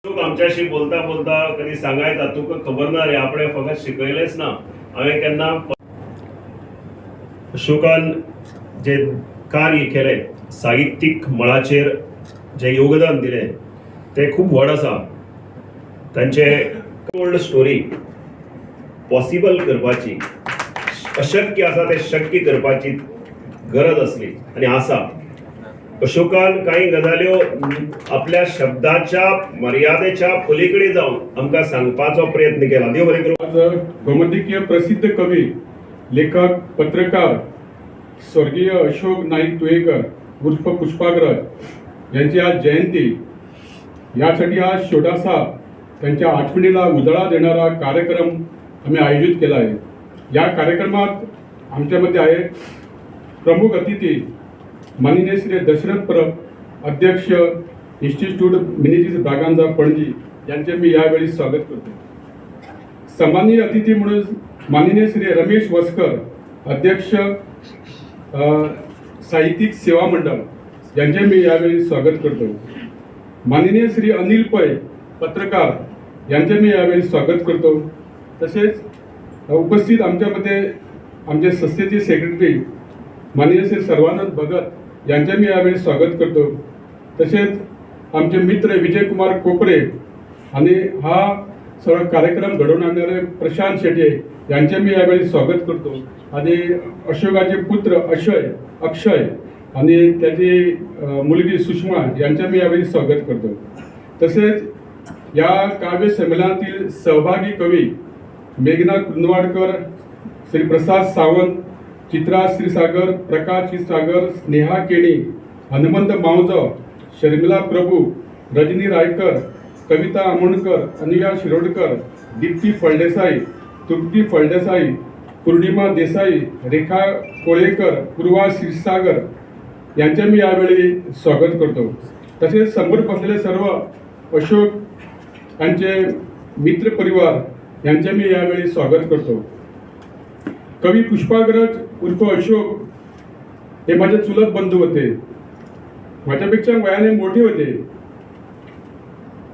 आमच्याशी बोलता बोलता कधी सांगायचा तुका खबर ना रे आपण फक्त शिकयलेच ना हांवें केन्ना अशोकान जे कार्य केले साहित्यीक मळाचेर जे योगदान दिले ते खूप व्हड आसा. तांचे ओल्ड स्टोरी पॉसिबल करपाची अशक्य आसा ते शक्य करपाची गरज असली आणि आसा. अशोकान काही गजाल्यो आपल्या शब्दाच्या मर्यादेच्या पलीकडे जाऊन आमकां सांगपाचो प्रयत्न केला. देव बरें करूं. गोमंतकीय प्रसिद्ध कवी, लेखक, पत्रकार स्वर्गीय अशोक नाईक तुयेकर उर्फ पुष्पाग्रज यांची आज जयंती. यासाठी आज छोटासा त्यांच्या आठवणीला उजाळा देणारा कार्यक्रम आम्ही आयोजित केला आहे. या कार्यक्रमात आमच्यामध्ये आहे प्रमुख अतिथी माननीय श्री दशरथ परब, अध्यक्ष इन्स्टिट्यूट मिनिजीस ब्रागांजा पणजी यांचे मी यावेळी स्वागत करतो. सन्माननीय अतिथी म्हणून माननीय श्री रमेश वस्कर, अध्यक्ष साहित्यिक सेवा मंडळ यांचे मी यावेळी स्वागत करतो. माननीय श्री अनिल पै, पत्रकार यांचे मी यावेळी स्वागत करतो. तसेच उपस्थित आमच्यामध्ये आमचे संस्थेचे सेक्रेटरी माननीय श्री सर्वानंद भगत यांचे मी यावेळी स्वागत करतो. तसेच आमचे मित्र विजयकुमार कोपरे आणि हा सगळा कार्यक्रम घडवून आणणारे प्रशांत शेट्टे यांचे मी यावेळी स्वागत करतो. आणि अशोकाचे पुत्र अक्षय आणि त्याची मुलगी सुषमा यांचे मी यावेळी स्वागत करतो. तसेच या काव्य संमेलनातील सहभागी कवी मेघना कुंदवाडकर, श्री प्रसाद सावंत, चित्रा क्षीरसागर, प्रकाश क्षीरसागर, स्नेहा केणी, हनुमंत मावजो, शर्मिला प्रभू, रजनी रायकर, कविता आमोणकर, अनुया शिरोडकर, दीप्ती फळदेसाई, तृप्ती फळदेसाई, पूर्णिमा देसाई, रेखा कोळेकर, पूर्वा क्षीरसागर यांचे मी यावेळी स्वागत करतो. तसेच समोर बसलेले सर्व अशोक यांचे मित्र परिवार यांचे मी यावेळी स्वागत करतो. कवी पुष्पाग्रज उर्फ अशोक हे माझे चुलत बंधू होते. माझ्यापेक्षा वयाने मोठे होते.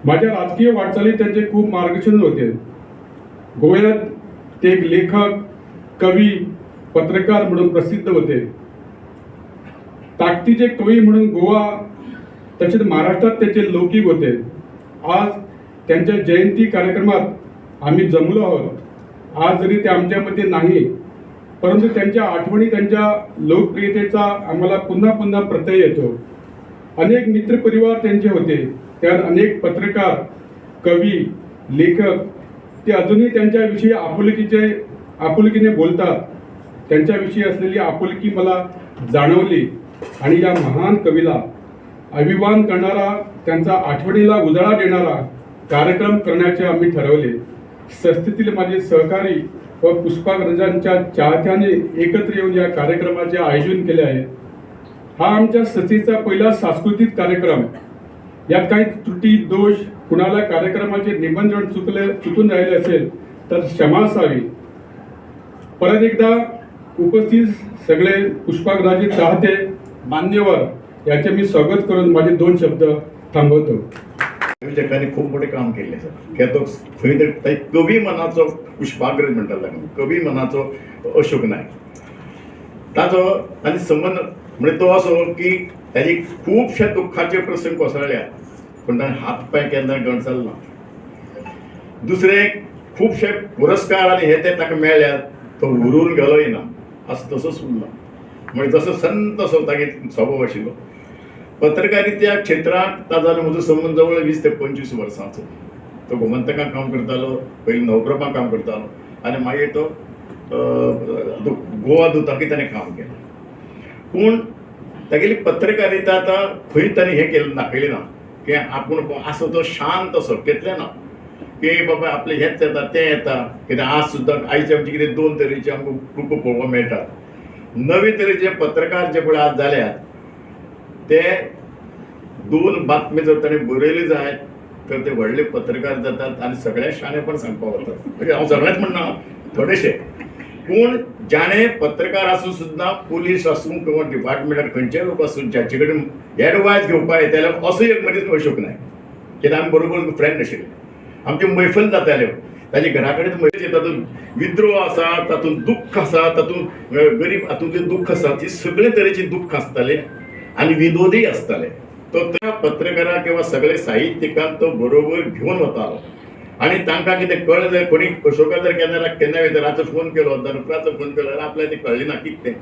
माझ्या राजकीय वाटचालीत त्यांचे खूप मार्गदर्शन होते. गोव्यात ते एक लेखक, कवी, पत्रकार म्हणून प्रसिद्ध होते. ताकदीचे कवी म्हणून गोवा तसेच महाराष्ट्रात त्याचे लौकिक होते. आज त्यांच्या जयंती कार्यक्रमात आम्ही जमलो आहोत. आज जरी ते आमच्यामध्ये नाही, परंतु त्यांच्या आठवणी, त्यांच्या लोकप्रियतेचा आम्हाला पुन्हा पुन्हा प्रत्यय येतो. अनेक मित्रपरिवार त्यांचे होते. त्यात अनेक पत्रकार, कवी, लेखक ते अजूनही त्यांच्याविषयी आपुलकीने बोलतात. त्यांच्याविषयी असलेली आपुलकी मला जाणवली आणि या महान कवीला अभिमान करणारा, त्यांचा आठवणीला उजाळा देणारा कार्यक्रम करण्याचे आम्ही ठरवले. संस्थेतील माझे सहकारी व पुष्पाग्रजांच्या चाहत्याने एकत्र येऊन या कार्यक्रमाचे आयोजन केले आहे. हा आमच्या संस्थेचा पहिला सांस्कृतिक कार्यक्रम. यात काही त्रुटी, दोष, कुणाला कार्यक्रमाचे निबंधन चुकून राहिले असेल तर क्षमा असावी. परत एकदा उपस्थित सगळे पुष्पाग्रजाचे चाहते, मान्यवर याचे मी स्वागत करून माझे 2 शब्द थांबवतो. जगाने खूप मोठे काम केले खंय तरी कवी मनाचो पुष्पाग्रज म्हणटालो. कवी मनाचो अशोक नायक. ताचो आनी संबंध म्हणजे तो असो की ताची खुबशे दुख्खाचे प्रसंग कोसळ्ळ्यात, पण ताणें हात पांय केन्ना गणसल्लो ना. दुसरे खुबशे पुरस्कार आनी हे ते ताका मेळ्ळ्यात, तो उरून गेलोय ना, आज तसोच उरलो. म्हणजे जसो संत असो तागे स्वभाव आशिल्लो. पत्रकारित्या क्षेत्रात ताजो म्हजो संबंध जवळ 20 ते 25 वर्सांचो. तो गोमंतकांत काम करतालो, पयलीं नवप्रभात काम करतालो आनी मागीर तो गोवा दुताकी ताणें काम केलें. पूण तागेली पत्रकारिता आतां खंय ताणें हें केलें दाखयलें ना की आपूण आसो तो शांत असो केतलें ना की बाबा आपलें हेंच येता तें येता. कित्याक आज सुद्दां आयचे आमचे कितें 2 तरेचे आमकां ग्रूप पळोवपाक मेळटात. नवे तरेचे पत्रकार जे पळय आज जाल्यात ते 2 बातमी जर ताणें बरयल्यो जायत तर ते व्हडले पत्रकार जातात आनी सगळ्या शाणेपण सांगपाक वतात. म्हणजे हांव सगळेंच म्हणना, थोडेशे. पूण जाणे पत्रकार आसूं सुद्दां, पुलीस आसूं किंवा डिपार्टमेंटार खंयचे लोक आसूं जाचे कडेन एडवायस घेवपाक येता जाल्यार असो एक मनीस अशोक नायक. कित्याक आमी बरोबर फ्रेंड आशिल्ले. आमचे मैफल जाताल्यो, ताजे घरा कडेन मैफल, तातूंत विद्रोह आसा, तातूंत दुख्ख आसा, तातूंत गरीब हातूंतलें दुख्ख आसा, ती सगळे तरेची दुख्ख आसताले आनी विनोदूय आसताले. तो त्या पत्रकाराक किंवा सगळे साहित्यिकांक तो बरोबर घेवन वतालो आनी तांकां कितें कळ्ळें जाल्यार कोणी अशोका जर केन्ना रातचो फोन केलो, दनपाराचो फोन केलो जाल्यार आपल्याक तें कळ्ळें ना कितें तें,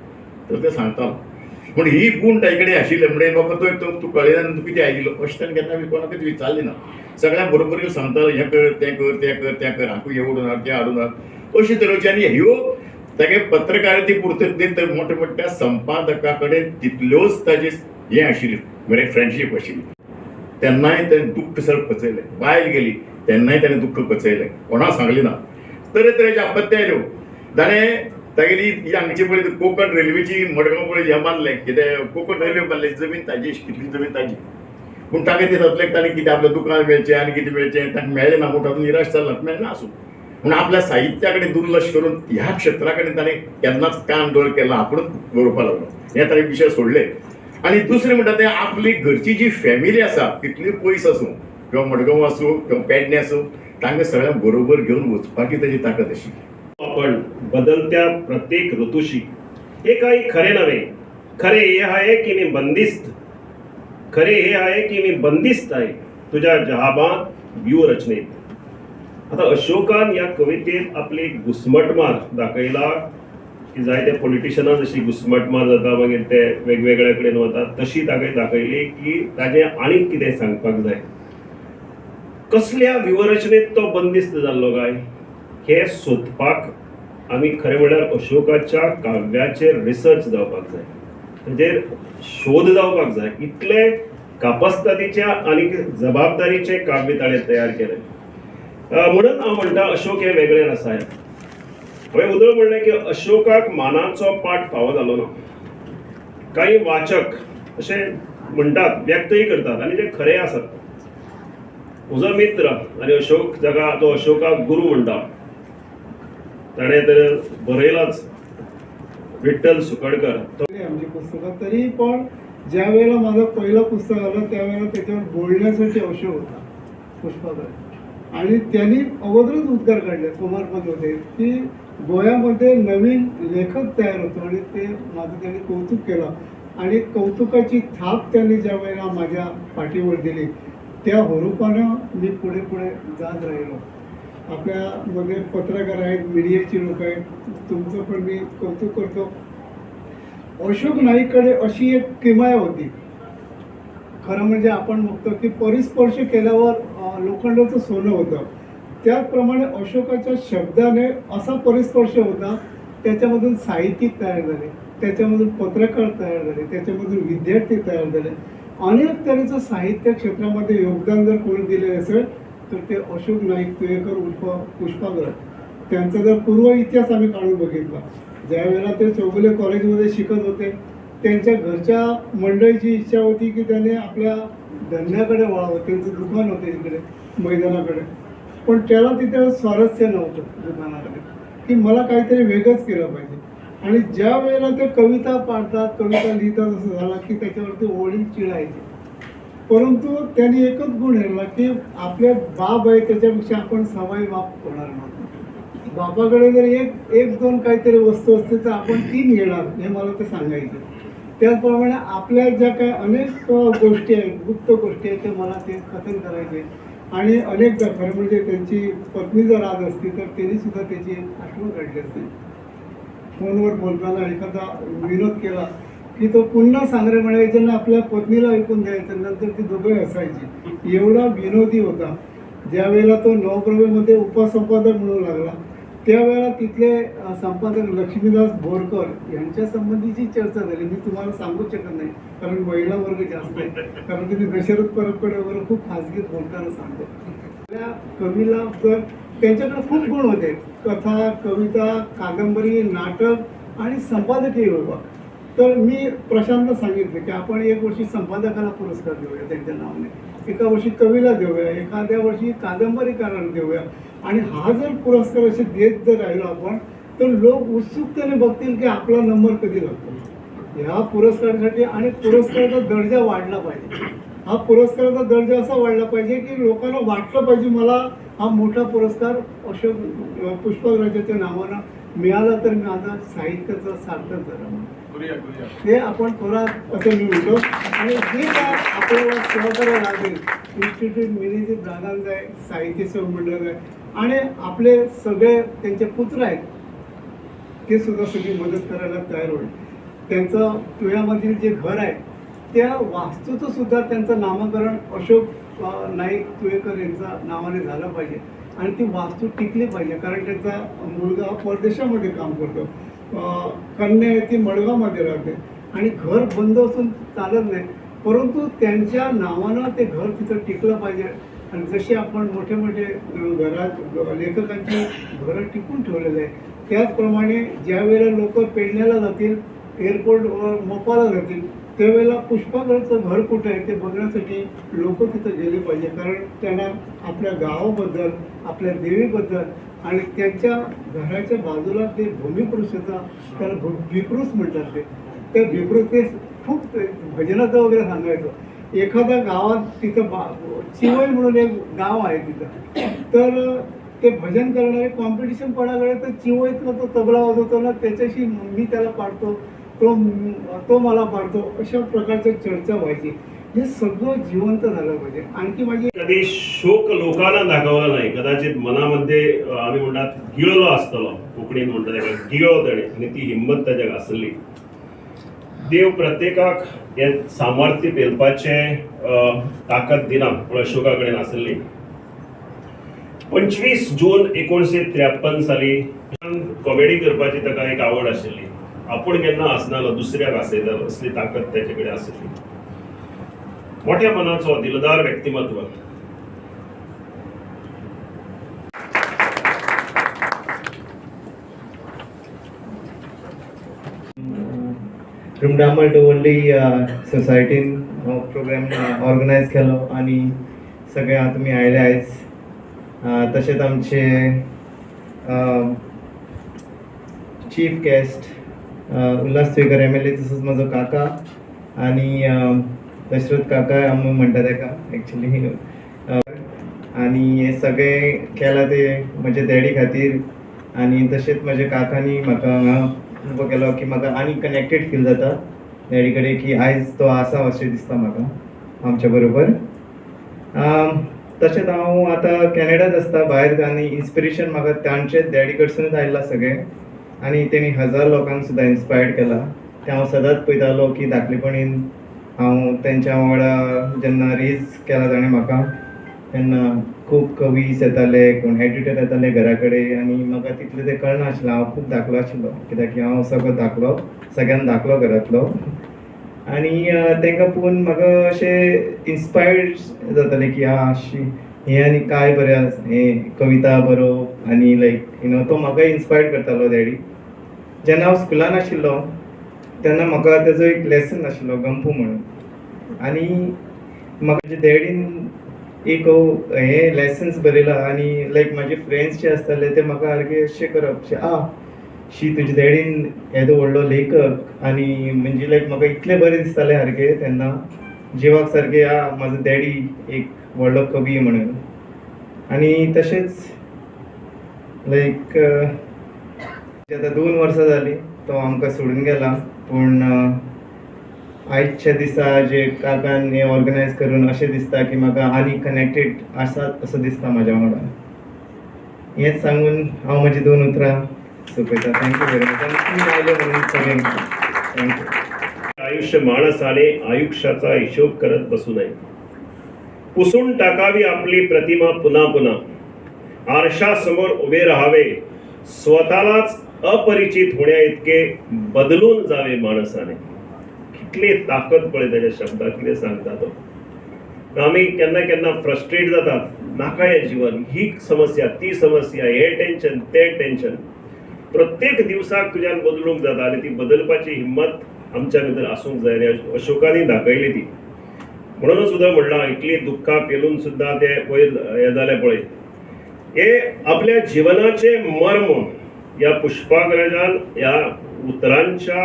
तर तें सांगतालो. पूण ही गूण ताजे कडेन आशिल्ले म्हणजे बाबा तूं कळयना तूं कितें आयिल्लो अशें ताणें केन्ना कोणाकच विचारलें ना. सगळ्यांक बरोबर सांगतालो हें कर तें कर तें कर तें कर, हांकू हें उडून हाड तें हाडून हाड अशे तरेचे. आनी ह्यो तागे पत्रकारिते पुरतें तर मोठ्या मोठ्या संपादका कडेन तितल्योच ताजे हें आशिल्लें बरें फ्रेंडशीप आशिल्ली. तेन्नाय तें दुख्ख सगळें पचयलें. बायल गेली तेन्नाय ताणें दुख्ख पचयलें, कोणाक सांगलें ना. तरेतरेचे आपत्ती आयल्यो. ताणें तागेली ही हांगची पळय कोंकण रेल्वेची मडगांव पळय हें बांदलें, कितें कोंकण रेल्वे बांदलें, जमीन ताजी कितली जमीन ताजी. पूण तागे ते जातलें ताणें कितें आपलें दुकान मेळचें आनी कितें मेळचें ताका मेळ्ळें ना. मोठो निराश जालो, मेळना आसूं. पूण आपल्या साहित्या कडेन दुर्लक्ष करून ह्या क्षेत्रा कडेन ताणें केन्नाच कान दोळ केला, आपुणूच बरोवपाक लागलो. हें ताणें विशय सोडले. आनी दुसरें म्हणटा तें आपली घरची जी फॅमिली आसा कितली पयस आसूं किंवा मडगांव आसूं किंवा पेडणे आसूं, तांकां सगळ्यांक बरोबर घेवन वचपाची ताची ताकद आशिल्ली. आपण बदलत्या प्रत्येक ऋतूशी हे काही खरे नव्हे. खरे हे आहे की मी बंदिस्त, खरे हे आहे की मी बंदिस्त आहे तुझ्या जहाबान व्यूहरचनेत. आता अशोकान या कवितेत आपली घुसमटमार दाखयला की जायते पॉलिटिशनां जशी घुसमटमार जाता मागीर ते वेगवेगळ्या कडेन वतात, तशी ताका दाखयली की ताजें आनीक कितें सांगपाक जाय. कसल्या व्यूहरचनेत तो बंदिस्त जाल्लो काय हे सोदपाक आमी खरें म्हणल्यार अशोकाच्या काव्याचेर रिसर्च जावपाक जाय, ताचेर शोध जावपाक जाय. इतले कापस्तादीचे आनी जबाबदारीचे काव्य ताणें तयार केलें. म्हणून हांव म्हणटा अशोक हे वेगळे रसायन. हांवें उदळ म्हणलें की अशोकाक मानाचो पाठ फावो जालो ना. काही वाचक अशे म्हणटात, व्यक्तय करतात आनी ते खरे आसात. म्हजो मित्र आनी अशोक जाका तो अशोकाक गुरू म्हणटा, ताणें तर बरयलाच, विठ्ठल सुकडकर. आमची पुस्तकं तरी पण ज्या वेळेला माझं पहिलं पुस्तक आलं त्यावेळेला त्याच्यावर बोलण्यासाठी अशोक होता पुष्पाकर, आणि त्यांनी अगोदरच उद्गार काढले कुमारपदमध्ये की गोव्यामध्ये नवीन लेखक तयार होतो, आणि ते माझं त्यांनी कौतुक केलं. आणि कौतुकाची थाप त्यांनी ज्या वेळेला माझ्या पाठीवर दिली त्या हुरूपानं मी पुढे पुढे जात राहिलो. आपल्यामध्ये पत्रकार आहेत, मीडियाची लोक आहेत, तुमचं पण मी कौतुक करतो. अशोक नाईककडे अशी एक किमया होती, खरं म्हणजे आपण बघतो की परिस्पर्श केल्यावर लोखंडाचं सोनं होतं, त्याचप्रमाणे अशोकाच्या शब्दाने असा परिस्पर्श होता. त्याच्यामधून साहित्यिक तयार झाले, त्याच्यामधून पत्रकार तयार झाले, त्याच्यामधून विद्यार्थी तयार झाले. अनेक तऱ्हेचं साहित्य क्षेत्रामध्ये योगदान जर कोणी दिले असेल तर ते अशोक नाईक तुयेकर उर्फ पुष्पाकर. त्यांचा जर पूर्व इतिहास आम्ही काढून बघितला, ज्यावेळेला ते चौगुले कॉलेजमध्ये शिकत होते त्यांच्या घरच्या मंडळीची इच्छा होती की त्याने आपल्या धंद्याकडे वळावं. त्यांचं दुकान होतं इकडे मैदानाकडे, पण त्याला तिथे स्वारस्य नव्हतं दुकानाकडे, की मला काहीतरी वेगळंच केलं पाहिजे. आणि ज्या वेळेला ते कविता पाडतात, कविता लिहितात, असं झाला की त्याच्यावरती ओळी चिडायची. परंतु त्यांनी एकच गुण हेरला की आपल्या बाप आहे त्याच्यापेक्षा आपण सवाई बाप होणार नव्हतो. बापाकडे जर एक दोन काहीतरी वस्तू असते तर आपण 3 घेणार, हे मला ते सांगायचे. त्याचप्रमाणे आपल्या ज्या काही अनेक गोष्टी आहेत, गुप्त गोष्टी आहेत, ते मला ते कथन करायचे. आणि अनेकदा खरं म्हणजे त्यांची पत्नी जर आज असती तर त्यांनी सुद्धा त्याची आठवण काढली असते. फोनवर बोलताना एखादा विनोद केला की तो पुन्हा सांगरे म्हणायचे ना आपल्या पत्नीला ऐकून द्यायचं, नंतर ती दोघे असायची. एवढा विनोदी होता. ज्यावेळेला तो नवप्रभेमध्ये उपसंपादक म्हणू लागला त्यावेळेला तिथले संपादक लक्ष्मीदास बोरकर यांच्या संबंधीची चर्चा झाली. मी तुम्हाला सांगू शकत नाही कारण महिला वर्ग जास्त आहे, कारण तुम्ही दशरथ परबकडे वगैरे खूप खाजगीत बोलताना सांगतो. आपल्या कवीला तर त्यांच्याकडे खूप गुण होते, कथा, कविता, कादंबरी, नाटक आणि संपादकीय विभाग. तर मी प्रशांतला सांगितलं की आपण एक वर्षी संपादकाला पुरस्कार देऊया त्यांच्या नावाने, एका वर्षी कवीला देऊया, एखाद्या वर्षी कादंबरीकाराला देऊया. आणि हा जर पुरस्कार असे देत जर राहिलो आपण तर लोक उत्सुकतेने बघतील की आपला नंबर कधी लागतो ह्या पुरस्कारासाठी. आणि पुरस्काराचा दर्जा वाढला पाहिजे. हा पुरस्काराचा दर्जा असा वाढला पाहिजे की लोकांना वाटलं पाहिजे मला हा मोठा पुरस्कार अशोक पुष्पराजाच्या नावानं मिळाला तर माझा साहित्याचा सार्थक झाला म्हणून. हे आपण करा असं मी म्हणतो. आणि हे काय आपल्याला सहकार्य लागेल इन्स्टिट्यूट मिनीचे दादांचं आहे, साहित्य सहमंडळ आहे आणि आपले सगळे त्यांचे पुत्र आहेत ते सुद्धा सगळी मदत करायला तयार होईल. त्यांचं तुळ्यामधील जे घर आहे त्या वास्तूचं सुद्धा त्यांचं नामकरण अशोक नाईक तुळेकर यांच्या नावाने झालं पाहिजे आणि ती वास्तू टिकली पाहिजे. कारण त्यांचा मुलगा परदेशामध्ये काम करतो, कन्या आहे ती मडगावमध्ये राहते आणि घर बंद असून चालत नाही, परंतु त्यांच्या नावानं ते घर तिथं टिकलं पाहिजे. आणि जसे आपण मोठे मोठे घरात लेखकांची घरं टिकून ठेवलेले आहे त्याचप्रमाणे ज्या वेळेला लोक पेडण्याला जातील, एअरपोर्टवर मोपाला जातील, त्यावेळेला पुष्पागरचं घर कुठं आहे ते बघण्यासाठी लोक तिथं गेले पाहिजे. कारण त्यांना आपल्या गावाबद्दल, आपल्या देवीबद्दल आणि त्यांच्या घराच्या बाजूला ते भूमिपुरुष होता, त्याला भिप्रुस म्हणतात. त्या भिप्रुस ते खूप भजनाचं वगैरे सांगायचं. एखाद्या गावात तिथं चिवई म्हणून एक गाव आहे तिथं, तर ते भजन करणारे कॉम्पिटिशन पडाकडे तर चिवईतनं तो तबला वाजवतो ना त्याच्याशी मी त्याला पाडतो, तो मला पाडतो, अशा प्रकारच्या चर्चा व्हायची. हे सगळं जिवंत झालं पाहिजे. आणखी माझी कधी शोक लोकांना दाखवला नाही, कदाचित मनामध्ये आम्ही म्हणतात गिळलो असतलो, कोंकणीत म्हणतात ताका गिळो ताणें आनी ती हिंमत ताच्याक आसली. देव प्रत्येकाक हे सामर्थ्य पेलपाचे ताकद दिना पूण अशोका कडेन आसली. 25 जून 1953 साली कॉमेडी करपाची ताका एक आवड आशिल्ली. आपूण केन्ना आसनालो, दुसऱ्याक आसयतालो असली ताकद ताचे कडेन आसली. मोठ्या मनाचो दिलदार व्यक्तिमत्व. रुमडामल दवरली सोसायटीन प्रोग्राम ऑर्गनायज केलो आनी सगळे तुमी आयले आयज. तशेंच आमचे चीफ गेस्ट उल्हास तुयकर MLA, तसोच म्हजो काका आनी दशरथ काका आमी म्हणटा ताका एक्चुली. आनी हे सगळे केला ते म्हजे डॅडी खातीर आनी तशेंच म्हज्या काकांनी म्हाका उबो केलो की म्हाका आनी कनेक्टेड फील जाता डॅडी कडेन की आयज तो आसा अशें दिसता म्हाका आमच्या बरोबर. तशेंच हांव आतां कॅनडात आसता भायर आनी इन्स्पिरेशन म्हाका तांचे डॅडी कडसूनच आयिल्लां सगळें. आनी तेणी 1000 लोकांक सुद्दां इन्स्पायर्ड केला. ते हांव सदांच पळयतालो की धाकलेपणीन हांव तेंच्या वांगडा जेन्ना रेज केला ताणें म्हाका तेन्ना खूब कवीज येताले, कोण एडिटर येताले घरा कडेन आनी म्हाका तितलें तें कळनाशिल्लें. हांव खूब धाकलो आशिल्लो कित्याक की हांव सगळो धाकलो, सगळ्यान धाकलो घरांतलो. आनी तांकां पळोवन म्हाका अशें इन्स्पायर्ड जातालें की हें आनी काय बरें हें कविता बरोवप आनी लायक तो म्हाका इन्स्पायर्ड करतालो डॅडी. जेन्ना हांव स्कुलान आशिल्लो तेन्ना म्हाका तेजो एक लेसन आशिल्लो गंपू म्हणून आनी म्हाका डॅडीन एक हे लेसन्स बरयला आनी लायक म्हाजे फ्रेंड्स जे आसताले ते म्हाका सारके अशें करप तुजे डॅडीन येदो व्हडलो लेखक आनी म्हणजे लायक म्हाका इतलें बरें दिसतालें सारकें तेन्ना जिवाक सारकें म्हाजो डॅडी एक व्हडलो कवी म्हणून. आनी तशेंच लायक आतां 2 वर्सां जालीं तो आमकां सोडून गेला. पूण आयच्या दिसा जे काकान हें ऑर्गनायज करून अशें दिसता की म्हाका आनी कनेक्टेड आसात असो दिसता म्हाज्या वांगडा. हेंच सांगून हांव म्हजी 2 उतरां सोंपयता. थँक्यू व्हेरी मच आनी तुमी आयले म्हणून सगळ्यांक थँक्यू. आयुष्य माणसाने आयुष्याचा हिशोब करत बसू नये. पुसून टाकावी आपली प्रतिमा पुन्हा पुन्हा. आरशासमोर उभे राहावे. स्वतःलाच अपरिचित होण्या इतके बदलून जावे माणसाने. कितली ताकद पळय त्याच्या शब्दात, कितें सांगता तो. आमी केन्ना केन्ना फ्रस्ट्रेट जातात, नाका हें जीवन, ही समस्या ती समस्या, हे टेन्शन तें टेन्शन. प्रत्येक दिवसाक तुज्यान बदलूंक जाता आनी ती बदलपाची हिम्मत आमच्या भितर आसूंक जाय. आनी अशोकानी दाखयली ती. म्हणूनच सुद्दां म्हणलां इतली दुख्खां पेलून सुद्दां ते वयर हें जालें पळय. हे आपल्या जिवनाचे मर्म या पुष्पागराजान ह्या उतरांच्या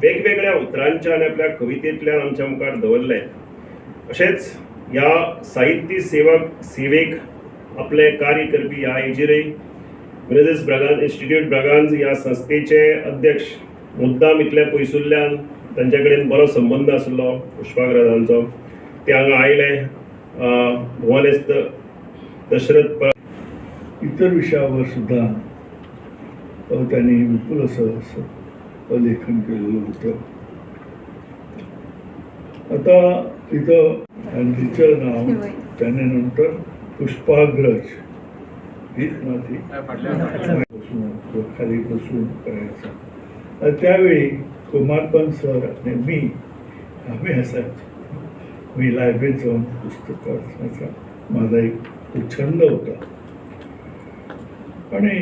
वेगवेगळ्या उतरांच्या आनी आपल्या कवितेंतल्यान आमच्या मुखार दवरले. अशेंच ह्या साहित्य सेवेक आपले कार्य करपी ह्या हेजेरय ब्रदर्स ब्रागान इन्स्टिट्यूट ब्रागांज ह्या संस्थेचे अध्यक्ष मुद्दाम इतले पयसुल्ल्यान तांचे कडेन बरो संबंद आसलो पुष्पागराजांचो. ते हांगा आयले. भुवनेस्त दशरथ इतर विषयावर सुद्धा त्यांनी विपुल असं लेखन केलेलं होतं. आता इथं आणि तिचं नाव त्याने नंतर पुष्पाग्रज हीच माझी खाली बसून करायचा. त्यावेळी कुमारपंत सर आणि मी आम्ही असायचो. मी लायब्ररीत जाऊन पुस्तक वाचण्याचा माझा एक छंद होता. आणि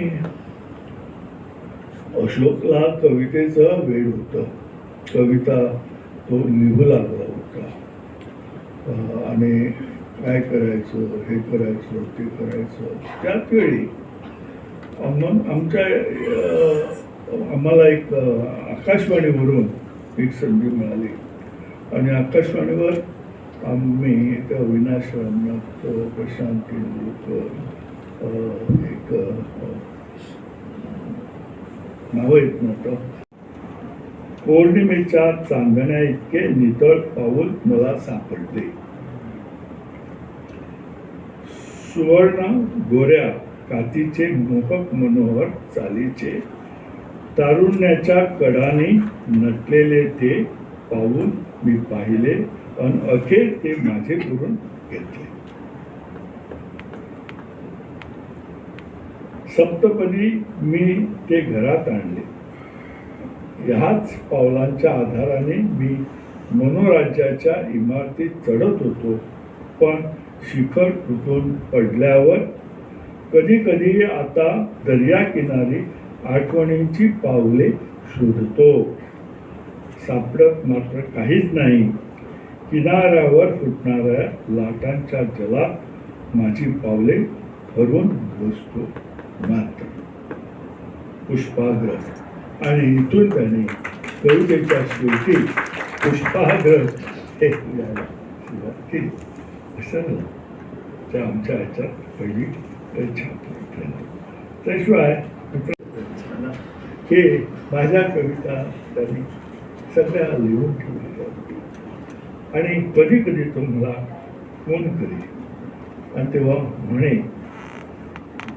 अशोकला कवितेचा वेळ होता. कविता तो लिहू लागला होता. आणि काय करायचं, हे करायचं, ते करायचं. त्याच वेळी आम्हाला एक आकाशवाणीवरून एक संधी मिळाली. आणि आकाशवाणीवर आम्ही त्या अविनाश रामनाथ, प्रशांत तेंडुलकर, एक नाव येत नव्हतं. पौर्णिमेच्या चांदण्या इतके नितळ पाऊल मला सापडले. सुवर्ण गोऱ्या कातीचे मोहक मनोहर चालीचे तारुण्याच्या कडाने नटलेले ते पाऊल मी पाहिले आणि अखेर ते माझे करून घेतले. सप्तपदी मी ते घरात आणले. ह्याच पावलांच्या आधाराने मी मनोराज्याच्या इमारतीत चढत होतो. पण शिखर तुटून पडल्यावर कधी कधी आता दर्याकिनारी आठवणींची पावले शोधतो. सापडत मात्र काहीच नाही. किनाऱ्यावर फुटणाऱ्या लाटांच्या जलात माझी पावले हरवून बसतो. मात्र पुष्पाग्रज आणि इथून त्याने कवितेच्या शेवटी पुष्पाग्रज हे लिहायला सुरुवात केली. असं त्या आमच्या ह्याच्यात पहिली छाप. त्याशिवाय हे माझ्या कविता त्यांनी सगळ्या लिहून ठेवलेल्या होत्या. आणि कधी कधी तो मला फोन करी आणि तेव्हा म्हणे.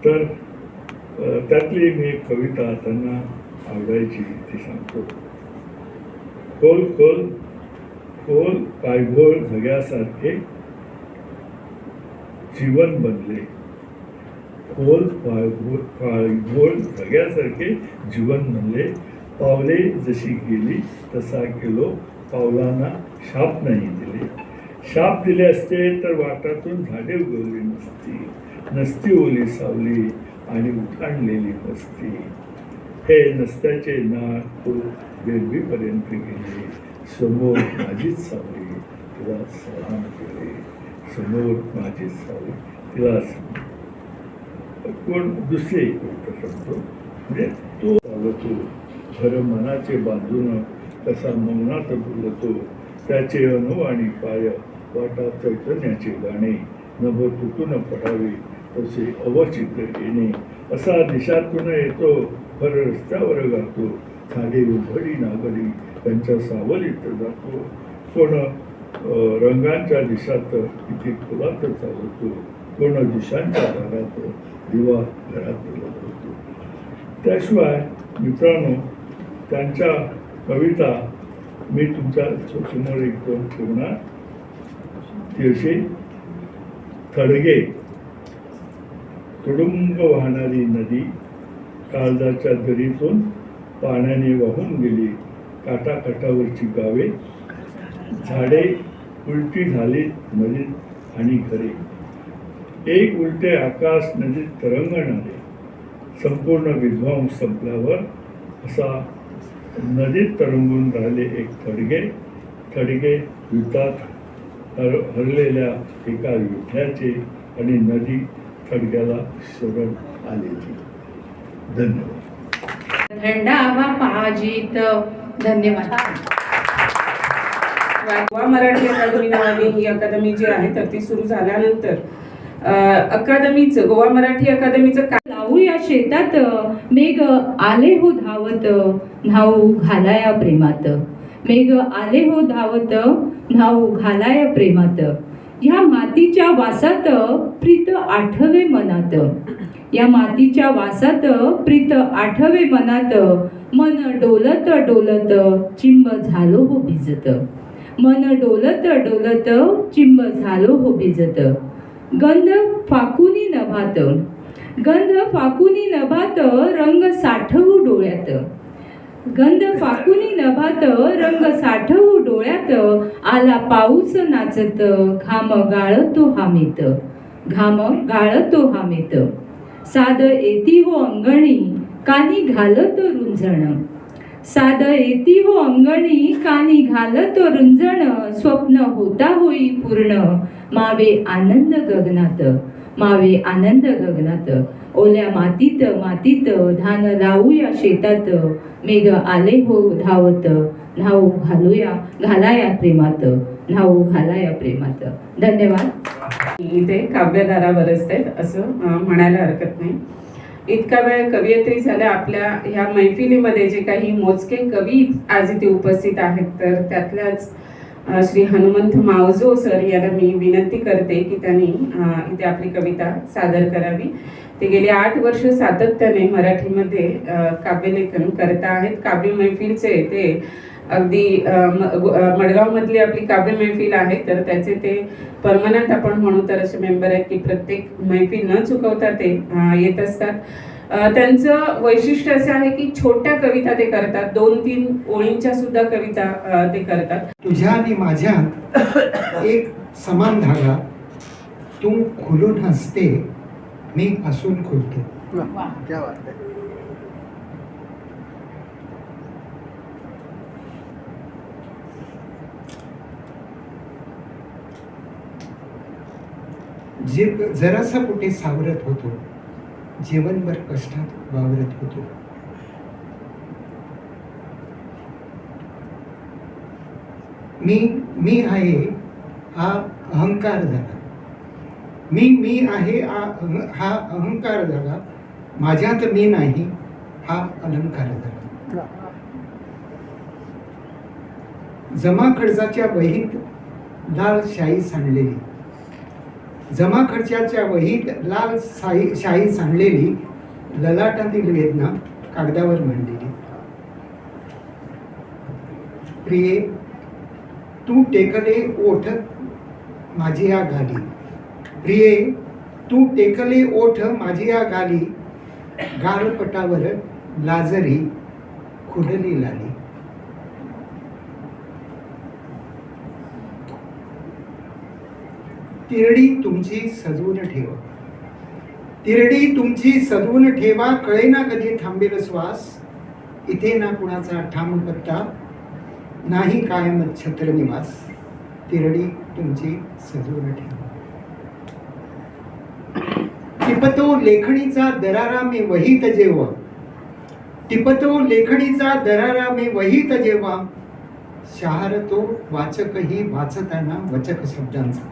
तर त्यातली मी एक कविता त्यांना आवडायची ती सांगतो. खोल खोल खोल पायघोळ जग्यासारखे जीवन बनले. खोल पायघोळ जग्यासारखे जीवन बनले. पावले जशी गेली तसा गेलो. पावलांना शाप नाही दिले. शाप दिले असते तर वाटातून झाडे उगवली नसती. नसती ओली सावली आणि उठाणलेली नसती. हे नसत्याचे नाक तो बेरबीपर्यंत गेले. समोर माझीच सावली तिला सलाम केले. समोर माझीच सावली तिला कोण दुसरे सांगतो. म्हणजे तो चालतो खरं मनाचे बांधून कसा मौनात बोलतो. त्याचे अनु आणि पाय वाटा चैतन्याचे गाणे. नभ तुटून पडावे तसे अवचित येणे. असा दिशातून येतो भर रस्त्यावर गातो. झाडे उघडी नागडी त्यांच्या सावलीत जातो. कोण रंगांच्या दिशात किती फुलात चालवतो. कोण दिशांच्या दारात दिवा घरात होतो. त्याशिवाय मित्रांनो त्यांच्या कविता मी तुमच्या समोर एक दोन ठेवणार. दिवशी थडगे. तुडुंब वाहणारी नदी काळजाच्या दरीतून पाण्याने वाहून गेली. काठाकाठावरची गावे झाडे उलटी झाली नदीत आणि घरे. एक उलटे आकाश नदीत तरंगणारे. संपूर्ण विध्वंस संपल्यावर असा नदीत तरंगून राहिले एक थडगे. थडगे युद्धात हरलेल्या एका योद्ध्याचे आणि नदी थडग्याला शरण आलेली. धन्यवाद. थंडावा पाजित. धन्यवाद. गोवा मराठी अकादमी नावाने ही अकादमी जी आहे तर ती सुरू झाल्यानंतर अकादमीचं गोवा मराठी अकादमीचं लावू या शेतात मेघ आले हो धावत न्हाऊ घालाया प्रेमात मेघ आले हो धावत न्हाऊ घालाया प्रेमात या मातीच्या वासात प्रीत आठवे मनात या मातीच्या वासात प्रीत आठवे मनात मन डोलत डोलत चिंब झालो हो भिजत मन डोलत डोलत चिंब झालो हो भिजत गंध फाकुनी नभात गंध फाकुनी नभात रंग साठवू डोळ्यात गंध फाकुनी नभात रंग साठवू डोळ्यात आला पाऊस नाचत घाम गाळतो हामेत घाम गाळतो हामेत साद येती हो अंगणी कानी घालत रुंजण साद येती हो अंगणी कानी घालत रुंजण स्वप्न होता होई पूर्ण मावे आनंद गगनात मावे आनंद गगनात ओल्या मातीत मातीत धान लावूया शेतात मेघ आले हो धावत न्हाऊ घालाया प्रेमात न्हाऊ घालाया प्रेमात. धन्यवाद. इथे काव्यधारा बरसतात असं म्हणायला हरकत नाही. इतका वेळ कवयित्री झाल्या आपल्या ह्या मैफिलीमध्ये जे काही मोजके कवी आज इथे उपस्थित आहेत तर त्यातल्याच श्री हनुमंत मावजो सर यांना मी विनंती करते की त्यांनी इथे आपली कविता सादर करावी. ते गेली 8 वर्ष सातत्याने मराठीमध्ये काव्यलेखन करत आहेत. काव्य मैफिलचे ते अगदी मडगावमधली आपली काव्य मैफिल आहे तर त्याचे ते परमनंट आपण म्हणू तर असे मेंबर आहेत की प्रत्येक मैफिल न चुकवता ते येत असतात. त्यांचं वैशिष्ट्य असं आहे की छोट्या कविता ते करतात, 2-3 ओळींच्या सुद्धा कविता ते करतात. तुझ्या आणि माझ्यात एक समान धागा, तू खुलून हसते मी हसून खुलतो. जरासा कुठे सावरत होतो, जीवनभर कष्टात वावरत होतो. मी आहे हा अहंकार झाला. मी आहे हा अहंकार झाला. माझ्यात मी नाही हा अलंकार झाला. जमा खर्चाच्या वहीत लाल शाई सांडलेली, जमा खर्चाच्या वहीत लाल शाई सांडलेली, ललाटातील वेदना कागदावर मांडलेली. प्रिये तू टेकले ओठ माझी या गाली, प्रिये तू टेकले ओठ माझी या गाली, गारपटावर लाजरी खुडली लाली. तिरडी तुमची सजवून ठेवा, तिरडी तुमची सजवून ठेवा, कळेना कधी थांबेल श्वास, इथे ना कुणाचा ठाम पत्ता, नाही कायम छत्र निवास, तिरडी तुमची सजवून ठेवा. टिपतो लेखणीचा दरारा मी वहीत जेव्हा, टिपतो लेखणीचा दरारा मी वहीत जेव्हा, शहारतो वाचकही वाचताना वचक शब्दांचा.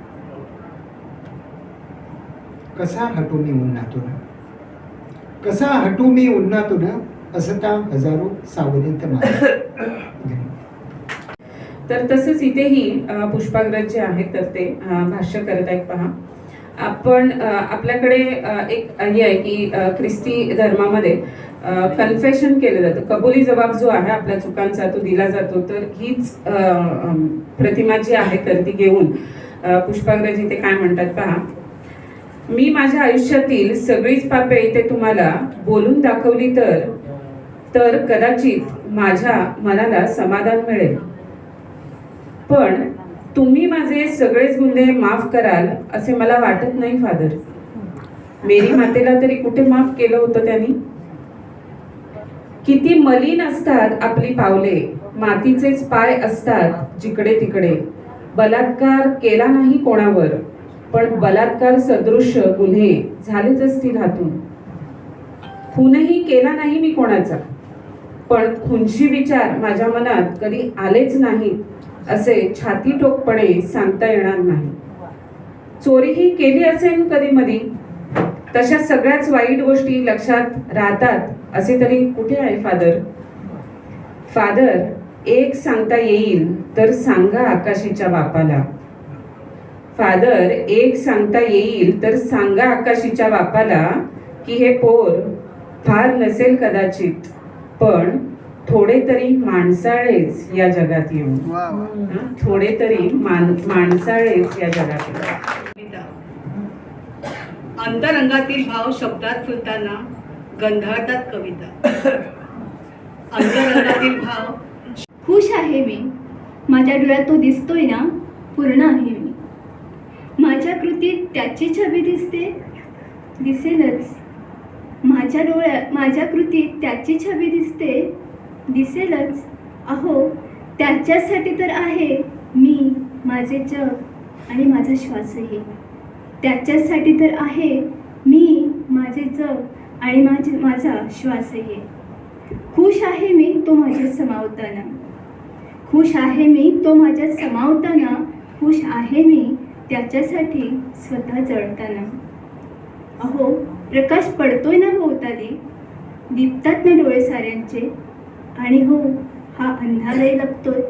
कसा हटू मी उन्हातून, कसा हटू मी उन्हातून, असता हजारो सावलीत माझ्या. तर तसंच इथेही पुष्पाग्रज जे आहेत तर ते भाष्य करत आहेत. पहा आपण आपल्याकडे एक हे आहे की ख्रिस्ती धर्मामध्ये कन्फेशन केलं जातं, कबुली जबाब जो आहे आपल्या चुकांचा तो दिला जातो. तर हीच प्रतिमा जी आहे तर ती घेऊन पुष्पाग्रज इथे काय म्हणतात पहा. मी माझ्या आयुष्यातील सगळीच पापे इथे तुम्हाला बोलून दाखवली तर कदाचित माझ्या मनाला समाधान मिळेल, पण तुम्ही माझे सगळेच गुन्हे माफ कराल असे मला वाटत नाही फादर. मेरी मातेला तरी कुठे माफ केलं होतं त्यांनी. किती मलिन असतात आपली पावले, मातीचेच पाय असतात जिकडे तिकडे. बलात्कार केला नाही कोणावर, पण बलात्कार सदृश्य गुन्हे झालेच असतील हातून. खूनही केला नाही मी कोणाचा, पण खूनशी विचार माझ्या मनात कधी आलेच नाहीत असे छाती टोकपणे सांगता येणार नाही. चोरीही केली असेल कधी मधी, तशा सगळ्याच वाईट गोष्टी लक्षात राहतात असे तरी कुठे आहे फादर? फादर, एक सांगता येईल तर सांगा आकाशीच्या बापाला. फादर, एक सांगता येईल तर सांगा आकाशीच्या बापाला की हे पोर फार नसेल कदाचित, पण थोडे तरी माणसाळेच या जगात येऊन. थोडे तरी माणसाळेच या जगात येऊन. अंतरंगातील भाव शब्दात फुलताना गंधाळतात कविता. अंतरंगातील भाव. खुश आहे मी, माझ्या डोळ्यात तो दिसतोय ना, पूर्ण आहे मी. माझ्या कृतीत त्याची छबी दिसते, दिसेलच. माझ्या कृतीत त्याची छबी दिसते, दिसेलच. अहो, त्याच्यासाठी तर आहे मी, माझे जग आणि माझा श्वासही. त्याच्यासाठी तर आहे मी, माझे जग आणि माझा श्वासही. खुश आहे मी तो माझ्यात समावताना, खुश आहे मी तो माझ्यात समावताना, खुश आहे मी त्याच्यासाठी स्वतः जळताना. अहो, प्रकाश पडतोय ना भोवताली, दिपतात ना डोळे साऱ्यांचे, आणि हो, हा अंधारही लपतोय.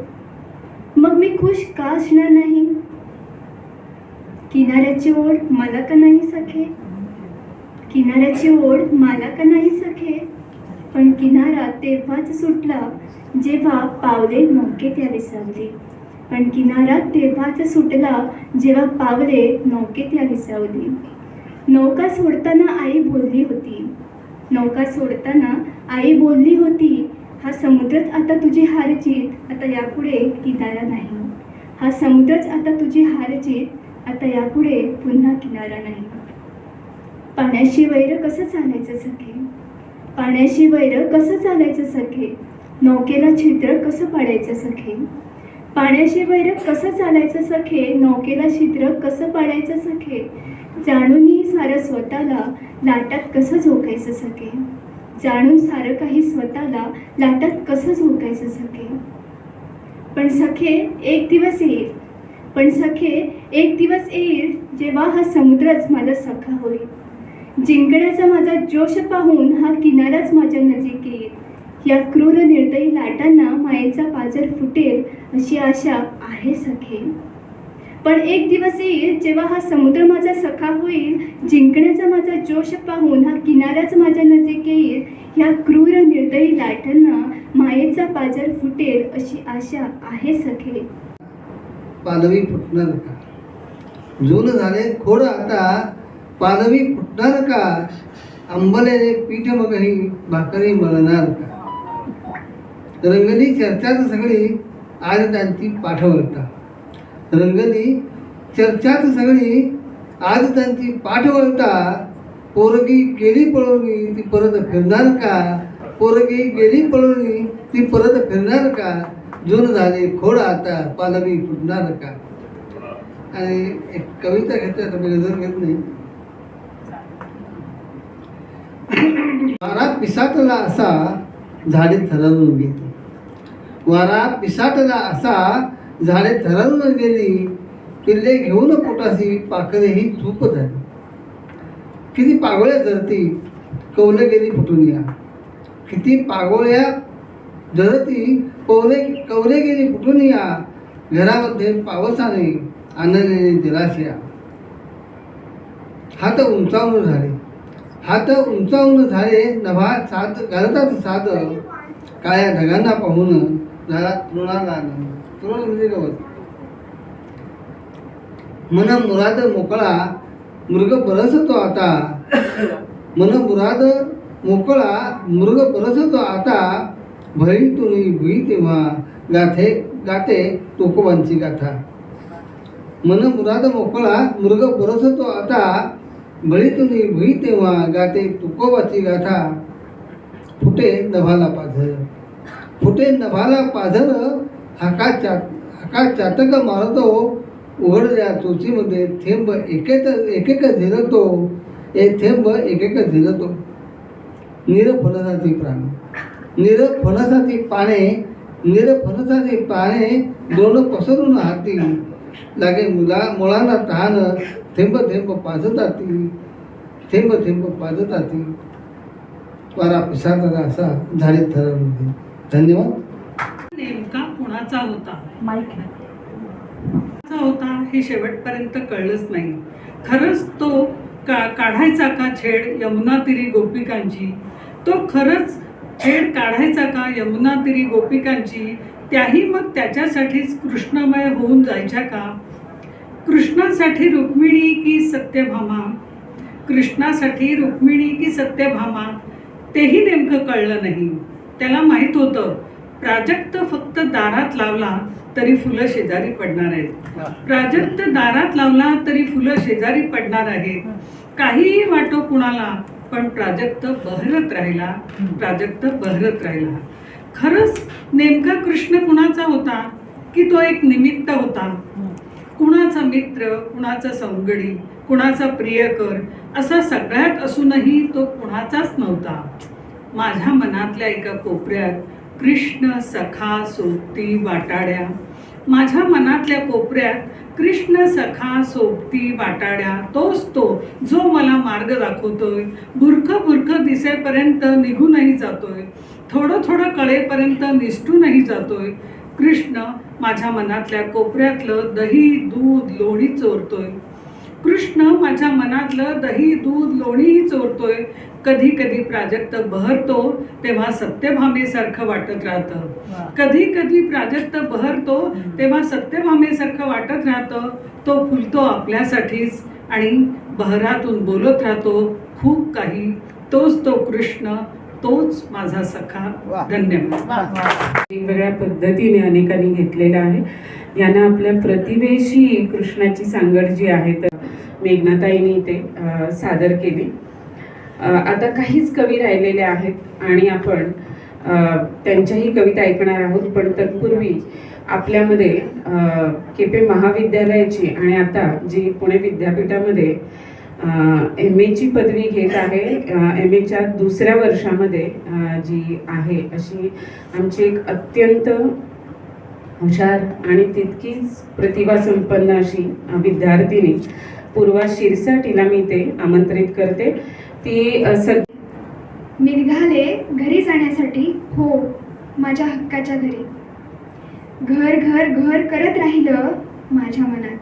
मग मी खुश का असणार नाही? किनाऱ्याची ओढ मला का नाही सखे, किनाऱ्याची ओढ मला का नाही सखे. पण किनारा तेव्हाच सुटला जेव्हा पावले नौकेत या विसावली. पण किनारा तेव्हाच सुटला जेव्हा पावले नौकेत या विसावली. नौका सोडताना आई बोलली होती, नौका सोडताना आई बोलली होती, हा समुद्रच आता तुझी हार जीत, आता यापुढे किनारा नाही. हा समुद्रच आता तुझी हार जीत, आता यापुढे पुन्हा किनारा नाही. पाण्याशी वैर कसं चालायचं सखे, पाण्याशी वैर कसं चालायचं सखे. नौकेला छिद्र कसं पाडायचं सखे, पाण्याशी वैर कसं चालायचं सखे. नौकेला छिद्र कसं पाडायचं सखे. जाणूनही सारं स्वतःला लाटात कसं झोकायचं सखे, जाणून सारं काही स्वतःला लाटात कसं झोकायचं सखे. पण सखे एक दिवस येईल, पण सखे एक दिवस येईल जेव्हा हा समुद्रच माझा सखा होईल. जिंकण्याचा माझा जोश पाहून हा किनाराच माझ्या नजीक येईल. या क्रूर निर्दयी लाटांना मायेचा पाझर फुटेल अशी आशा आहे सखे. पण एक दिवस येईल जेव्हा हा समुद्र माझा सखा होईल. जिंकण्याचा माझा जोश पाहून हा किनाराच माझ्या नजीक येईल. या क्रूर निर्दयी लाटांना मायेचा पाझर फुटेल अशी आशा आहे सखे. पालवी फुटणार का, जून झाले खोड आता, पालवी फुटणार का. आंबलेले पीठ मगही भाकरी मळणार का. रंगली चर्चाच सगळी आज त्यांची पाठवळता, रंगली चर्चाच सगळी आज त्यांची पाठवळता. पोरगी गेली पळवली ती परत फिरणार का, पोरगी गेली पळवली ती परत फिरणार का. जून झाले खोड आता, पालवी फुटणार का. आणि एक कविता घेतली, आता मी गजल घेत नाही. वारा पिसाटला असा झाडे थरवून गेली, वारा पिसाटला असा झाडे थरवून गेली. पिल्ले घेऊन पोटाशी पाखरेही चूप झाली. किती पागोळ्या धरती कवले गेली फुटून या, किती पागोळ्या धरती कवले गेली फुटून या. घरामध्ये पावसाने आणलेली जलाशया. हात उंचावून झाले, हात उंचावून झाले. नभा साथ घालतात साध, काळ्या ढगांना पाहून झाला तृणाला तृण म्हणजे गवत. मन मुराद मोकळा मृग परसतो आता, मन मुराद मोकळा मृग परसतो आता. भई तुम्ही भुई तेव्हा गाते तुकोबांची गाथा. मन मुराद मोकळा मृग परसतो आता, बळी तुम्ही भुई तेव्हा गाते तुकोबाची गाथा. फुटे नभाला पाझर, फुटे नभाला पाझर. हाका चातक मारतो उघडल्या चोचीमध्ये. थेंब एक झिरतो, एक थेंब एक झिरतो. निर फणसाची प्राणी, निर फणसाची पाने निर फणसाचे पाने दोन पसरून हाती लागे मुळांना तहान थेंब थेंब पाजताती थेंब थेंब पाजताती वारा पिसाचा असा झाडे थरामध्ये. धन्यवाद. नेमका कुणाचा होता हे शेवटपर्यंत कळलंच नाही. खरंच तो काढायचा का छेड यमुना तीरी गोपिकांची? तो खरंच छेड काढायचा का यमुना तीरी गोपिकांची? त्याही मग त्याच्यासाठीच कृष्णमय होऊन जायच्या का? कृष्णासाठी रुक्मिणी की सत्यभामा? कृष्णासाठी रुक्मिणी की सत्यभामा? तेही नेमकं कळलं नाही. त्याला माहीत होतं प्राजक्त फक्त दारात लावला तरी फुलं शेजारी पडणार आहेत. प्राजक्त दारात लावला तरी फुलं शेजारी पडणार आहेत. काहीही वाटो कुणाला, पण प्राजक्त बहरत राहिला, प्राजक्त बहरत राहिला. खरंच नेमका कृष्ण कुणाचा होता की तो एक निमित्त होता? कुणाचा मित्र, कुणाचा सवंगडी, कुणाचा प्रियकर असा सगळ्यात असूनही तो कुणाचाच नव्हता. माझ्या मनातल्या एका कोपऱ्यात कृष्ण सखा सोबती वाटाड्या. माझ्या मनातल्या कोपऱ्यात कृष्ण सखा सोबती वाटाड्या. तोच तो जो मला मार्ग दाखवतोय. बुरख बुरख दिसेपर्यंत निघूनही जातोय, थोडं थोडं कळेपर्यंत निसटूनही जातोय. कृष्ण माझ्या मनातल्या कोपऱ्यातलं दही दूध लोणी चोरतोय. कृष्ण माझ्या मनातलं दही दूध लोणीही चोरतोय. कधी कधी प्राजक्त बहरतो तेव्हा सत्यभामेसारखं वाटत राहतं. कधी कधी प्राजक्त बहरतो तेव्हा सत्यभामेसारखं वाटत राहतं. तो फुलतो आपल्यासाठीच आणि बहरातून बोलत राहतो खूप काही. तोच तो कृष्ण, तोच माझा सखा. धन्यवाद. वेगवेगळ्या पद्धतीने अनेकांनी घेतलेला आहे. यांना आपल्या प्रतिभेशी कृष्णाची सांगड जी आहे तर मेघनाताईंनी ते सादर केली. आता काहीच कवी राहिलेले आहेत आणि आपण त्यांच्याही कविता ऐकणार आहोत. पण तत्पूर्वी आपल्यामध्ये केपे महाविद्यालयाची आणि आता जी पुणे विद्यापीठामध्ये MA पदवी घेत आहे, MA दुसऱ्या वर्षामध्ये जी आहे अशी आमची एक अत्यंत हुशार आणि तितकीच प्रतिभासंपन्न अशी विद्यार्थिनी पूर्वा शिरसाटीला मी ते आमंत्रित करते. ती मी निघाले घरी जाण्यासाठी, हो माझ्या हक्काच्या घरी. घर घर घर करत राहिलं माझ्या मनात,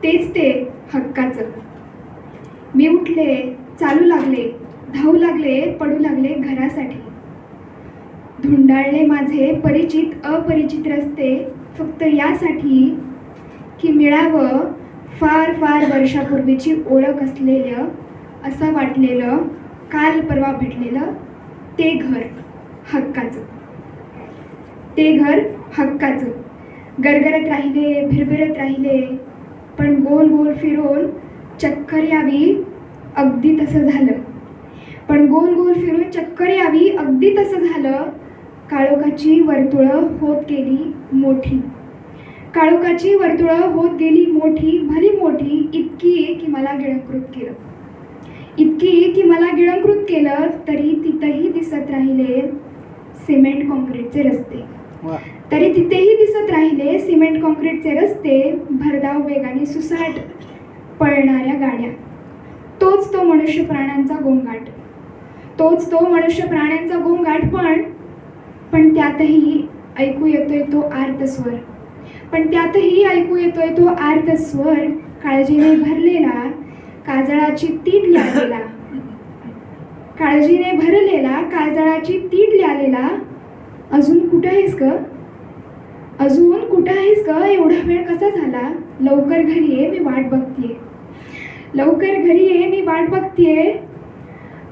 तेच ते हक्काचं. मी उठले, चालू लागले, धावू लागले, पडू लागले घरासाठी. धुंडाळले माझे परिचित अपरिचित रस्ते फक्त यासाठी की मिळावं फार फार वर्षापूर्वीची ओळख असलेलं, असं वाटलेलं, काल परवा भेटलेलं ते घर हक्काचं. ते घर हक्काचं. गरगरत राहिले, भिरभिरत राहिले, पण गोल गोल फिरून चक्कर यावी अगदी तसं झालं. पण गोल गोल फिरून चक्कर यावी अगदी तसं झालं. काळोखाची वर्तुळं होत गेली मोठी. काळोखाची वर्तुळं होत गेली मोठी, भली मोठी, इतकी की मला गिळंकृत केलं. इतकी की मला गिळंकृत केलं. तरी तिथंही दिसत राहिले सिमेंट कॉन्क्रीटचे रस्ते. तरी तिथेही दिसत राहिले सिमेंट कॉन्क्रीटचे रस्ते, भरधाव वेगाने सुसाट पळणाऱ्या गाड्या. तोच तो मनुष्य प्राण्यांचा गोंगाट. तोच तो मनुष्य प्राण्यांचा गोंगाट. पण त्यातही ऐकू येतोय तो आर्तस्वर. पण त्यातही ऐकू येतोय तो आर्तस्वर. काळजीने भरलेला, काजळाची तीट ल्यालेला. काळजीने भरलेला, काजळाची तीट ल्यालेला. अजून कुठं आहेस ग? अजून कुठं आहेस ग? एवढा वेळ कसा झाला? लवकर घरी ये, मी वाट बघतीये. लवकर घरी ये, मी वाट बघतीये.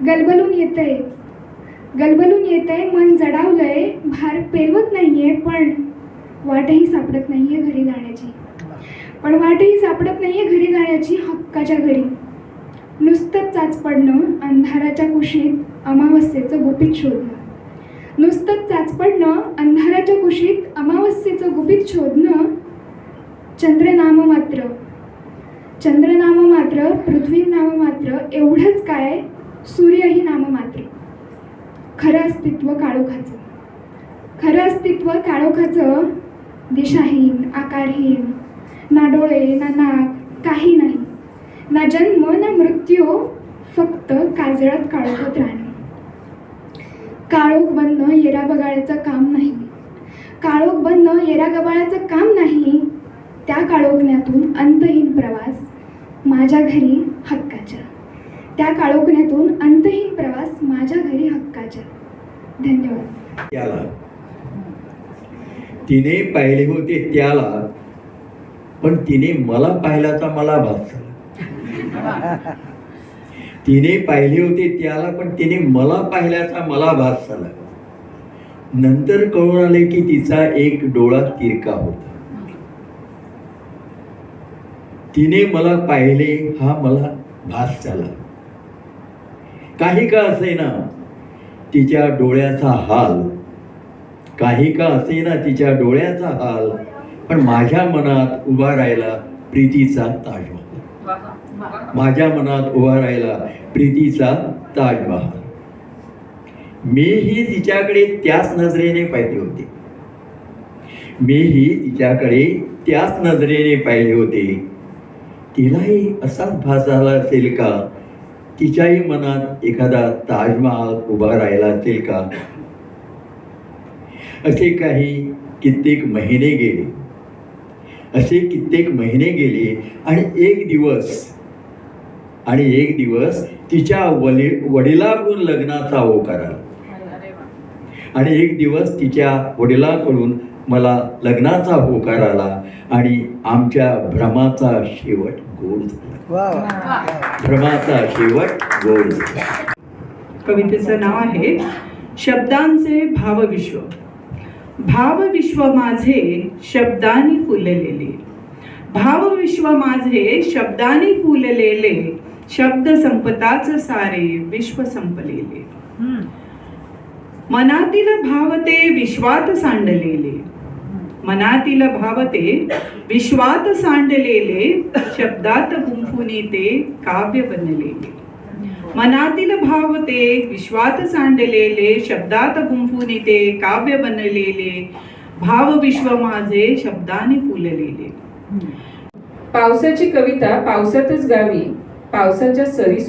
गलबलून येतंय, गलबलून येतंय, मन जडावलंय, भार पेलवत नाहीये, पण वाटही सापडत नाहीये घरी जाण्याची. पण वाटही सापडत नाहीये घरी जाण्याची. हक्काच्या घरी नुसतंच चाच पडणं, अंधाराच्या कुशीत अमावस्येचं गुपित शोधणं. नुसतंच चाच पडणं, अंधाराच्या कुशीत अमावस्येचं गुपित शोधणं. चंद्रनाम मात्र, चंद्रनाम मात्र, पृथ्वी नाम मात्र, एवढंच काय सूर्यही नाम मात्र. खरं अस्तित्व काळोखाचं, खरं अस्तित्व काळोखाचं दिशाहीन, आकारहीन, ना डोळे ना नाक, काही नाही, ना जन्म ना मृत्यू, फक्त काजळत काळोखत राहणे. काळोख बनणं येरा बगाड्याचं काम नाही, काळोख बनणं येरा गबाळाचं काम नाही. त्या काळोखण्यातून अंतहीन प्रवास माझ्या घरी हक्काच्या, त्या काळोखण्यातून अंतहीन प्रवास माझ्या घरी हक्काच्या. धन्यवाद. त्याला तिने पाहिले होते त्याला, पण तिने मला पाहिल्याचा मला भास झाला. तिने पाहिले होते त्याला, पण तिने मला पाहिल्याचा मला भास झाला. नंतर कळून आले की तिचा एक डोळा तिरका होता. तिने मला पाहिले हा मला भास झाला. काही का असेना तिच्या डोळ्याचा हाल, काही का असेना तिच्या डोळ्याचा हाल, पण माझ्या मनात उभा राहिला प्रीतीचा ताजमहाल. माझ्या मनात उभा राहिला प्रीतीचा ताजमहाल. मीही तिच्याकडे त्याच नजरेने पाहिले होते. मीही तिच्याकडे त्याच नजरेने पाहिले होते. तिलाही असाच भास झाला असेल का? तिच्याही मनात एखादा ताजमहाल उभा राहिला असेल का? असे काही कित्येक महिने गेले. असे कित्येक महिने गेले आणि एक दिवस तिच्या वडिलांकडून लग्नाचा होकार आला. आणि एक दिवस तिच्या वडिलांकडून मला लग्नाचा होकार आला आणि आमच्या भ्रमाचा शेवट गोड झाला. भ्रमाचा शेवट गोड झाला. कवितेचं नाव आहे शब्दांचे भावविश्व. भावविश्व माझे शब्दांनी फुललेले, भावविश्व माझे शब्दांनी फुललेले, शब्द संपताच सारे विश्व संपलेले. मनातील भावते विश्वात सांडलेले, मनातील भावते विश्वात सांडलेले, शब्दात गुंफुनी ते काव्य बनलेले. मनातील भावते विश्वात सांडलेले, शब्दात गुंफुनी ते काव्य बनलेले, भावविश्व माझे शब्दांनी फुललेले. पावसाची कविता पावसातच गावी, पावसाच्या सरी